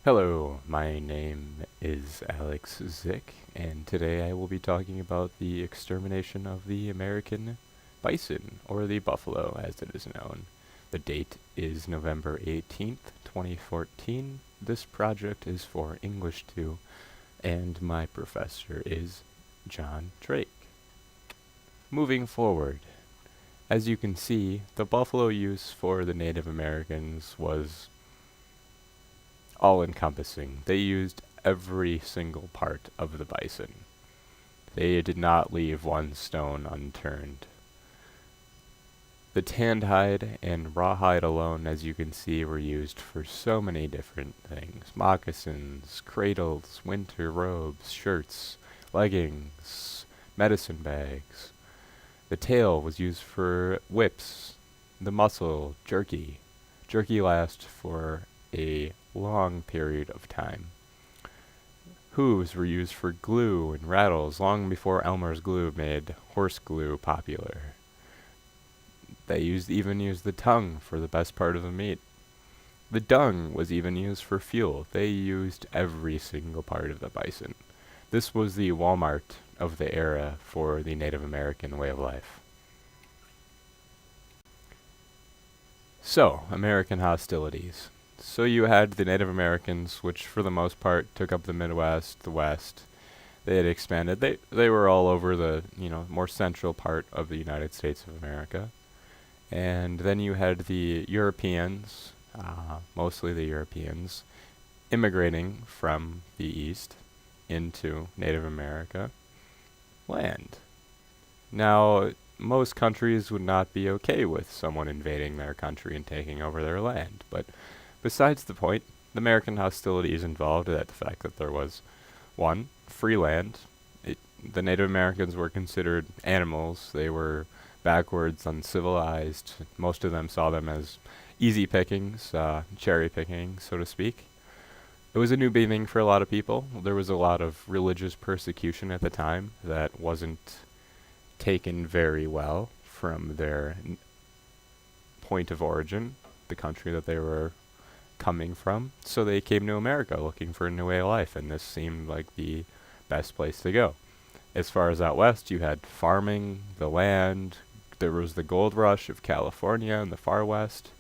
Hello, my name is Alex Zick, and today I will be talking about the extermination of the American bison, or the buffalo as it is known. The date is November 18th, 2014. This project is for English 2, and my professor is John Drake. Moving forward, as you can see, the buffalo use for the Native Americans was all-encompassing. They used every single part of the bison. They did not leave one stone unturned. The tanned hide and rawhide alone, as you can see, were used for so many different things. Moccasins, cradles, winter robes, shirts, leggings, medicine bags. The tail was used for whips. The muscle, jerky. Jerky lasts for a long period of time. Hooves were used for glue and rattles long before Elmer's glue made horse glue popular. They even used the tongue for the best part of the meat. The dung was even used for fuel. They used every single part of the bison. This was the Walmart of the era for the Native American way of life. So, American hostilities. So you had the Native Americans, which for the most part took up the Midwest, the West. They had expanded. They were all over the, more central part of the United States of America. And then you had the Europeans, mostly the Europeans, immigrating from the East into Native America land. Now, most countries would not be okay with someone invading their country and taking over their land, but besides the point, the American hostilities involved that the fact that there was, one, free land. The Native Americans were considered animals. They were backwards, uncivilized. Most of them saw them as easy pickings, cherry picking, so to speak. It was a new beginning for a lot of people. There was a lot of religious persecution at the time that wasn't taken very well from their point of origin, the country that they were coming from. So they came to America looking for a new way of life, and this seemed like the best place to go. As far as out west, you had farming, the land. There was the gold rush of California in the far west.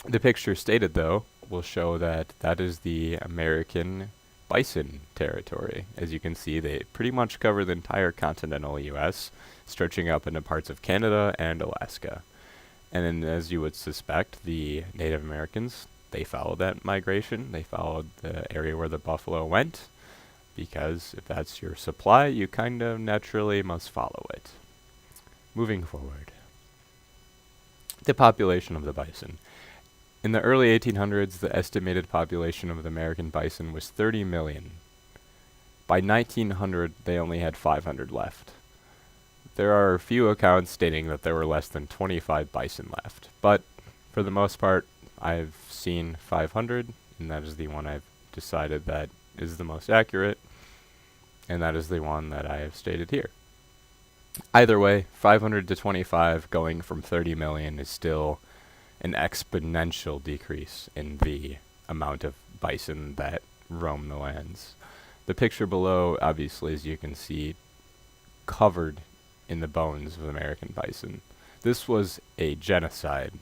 The picture stated, though, will show that that is the American bison territory. As you can see, they pretty much cover the entire continental U.S., stretching up into parts of Canada and Alaska. And then, as you would suspect, the Native Americans, they followed that migration. They followed the area where the buffalo went, because if that's your supply, you kind of naturally must follow it. Moving forward. The population of the bison. In the early 1800s, the estimated population of the American bison was 30 million. By 1900, they only had 500 left. There are a few accounts stating that there were less than 25 bison left, but for the most part, I've seen 500, and that is the one I've decided that is the most accurate, and that is the one that I have stated here. Either way, 500 to 25 going from 30 million is still an exponential decrease in the amount of bison that roam the lands. The picture below, obviously, as you can see, covered in the bones of American bison. This was a genocide,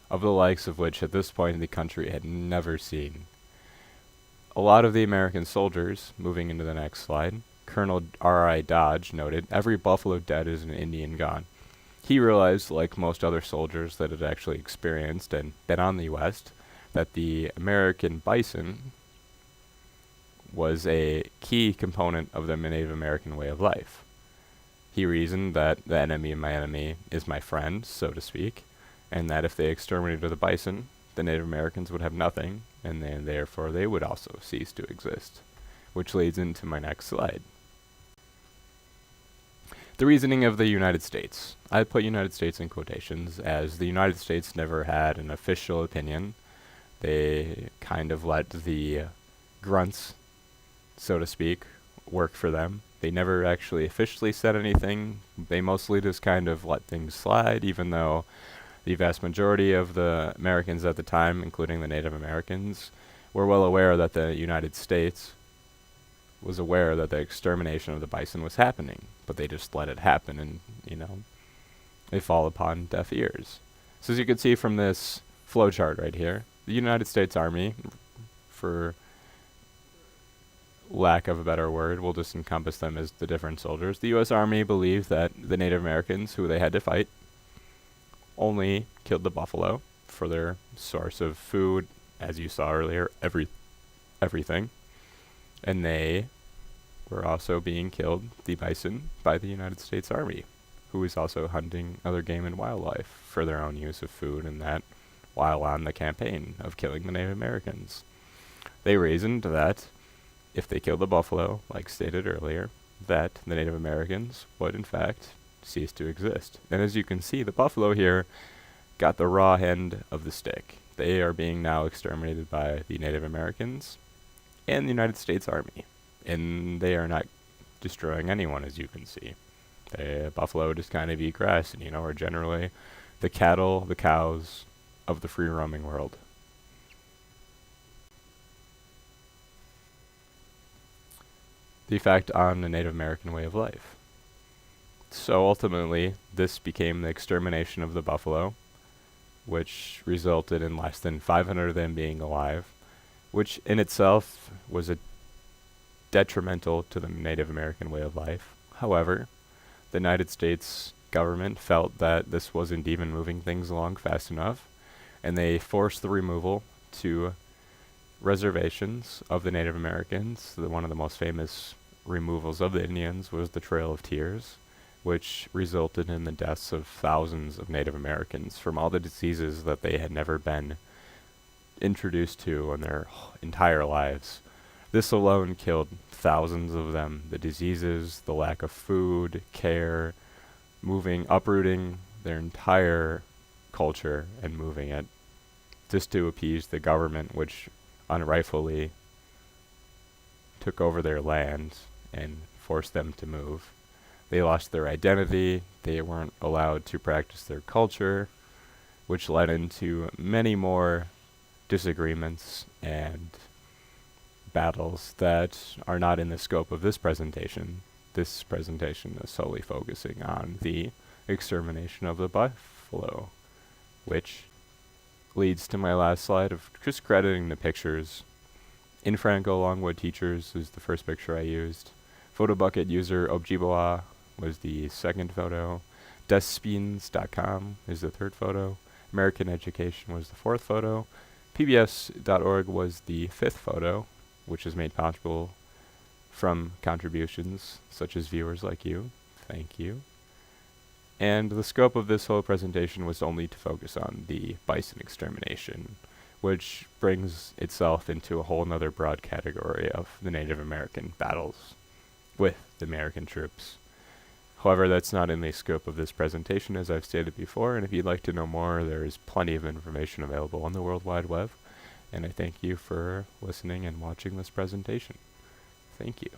of the likes of which at this point in the country had never seen. A lot of the American soldiers, moving into the next slide, Colonel R.I. Dodge noted, "Every buffalo dead is an Indian gone." He realized, like most other soldiers that had actually experienced and been on the West, that the American bison was a key component of the Native American way of life. He reasoned that the enemy of my enemy is my friend, so to speak, and that if they exterminated the bison, the Native Americans would have nothing, and then therefore they would also cease to exist. Which leads into my next slide. The reasoning of the United States. I put United States in quotations, as the United States never had an official opinion. They kind of let the grunts, so to speak, work for them. They never actually officially said anything. They mostly just kind of let things slide, even though The vast majority of the Americans at the time, including the Native Americans, were well aware that the United States was aware that the extermination of the bison was happening, but they just let it happen and, they fall upon deaf ears. So as you can see from this flowchart right here, the United States Army, for lack of a better word, we'll just encompass them as the different soldiers. The U.S. Army believed that the Native Americans, who they had to fight, only killed the buffalo for their source of food, as you saw earlier, everything. And they were also being killed, the bison, by the United States Army, who was also hunting other game and wildlife for their own use of food, and that while on the campaign of killing the Native Americans. They reasoned that if they killed the buffalo, like stated earlier, that the Native Americans would in fact cease to exist. And as you can see, the buffalo here got the raw end of the stick. They are being now exterminated by the Native Americans and the United States Army. And they are not destroying anyone, as you can see. The buffalo just kind of eat grass and, are generally the cattle, the cows of the free roaming world. The effect on the Native American way of life. So ultimately, this became the extermination of the buffalo, which resulted in less than 500 of them being alive, which in itself was detrimental to the Native American way of life. However, the United States government felt that this wasn't even moving things along fast enough, and they forced the removal to reservations of the Native Americans. One of the most famous removals of the Indians was the Trail of Tears, which resulted in the deaths of thousands of Native Americans from all the diseases that they had never been introduced to in their entire lives. This alone killed thousands of them. The diseases, the lack of food, care, uprooting their entire culture and moving it just to appease the government, which unrightfully took over their land and forced them to move. They lost their identity. They weren't allowed to practice their culture, which led into many more disagreements and battles that are not in the scope of this presentation. This presentation is solely focusing on the extermination of the buffalo, which leads to my last slide of just crediting the pictures. In Franco Longwood Teachers is the first picture I used. Photobucket user Objiboa was the second photo. Despines.com is the third photo. American Education was the fourth photo. PBS.org was the fifth photo, which is made possible from contributions such as viewers like you. Thank you. And the scope of this whole presentation was only to focus on the bison extermination, which brings itself into a whole nother broad category of the Native American battles with the American troops. However, that's not in the scope of this presentation, as I've stated before, and if you'd like to know more, there is plenty of information available on the World Wide Web, and I thank you for listening and watching this presentation. Thank you.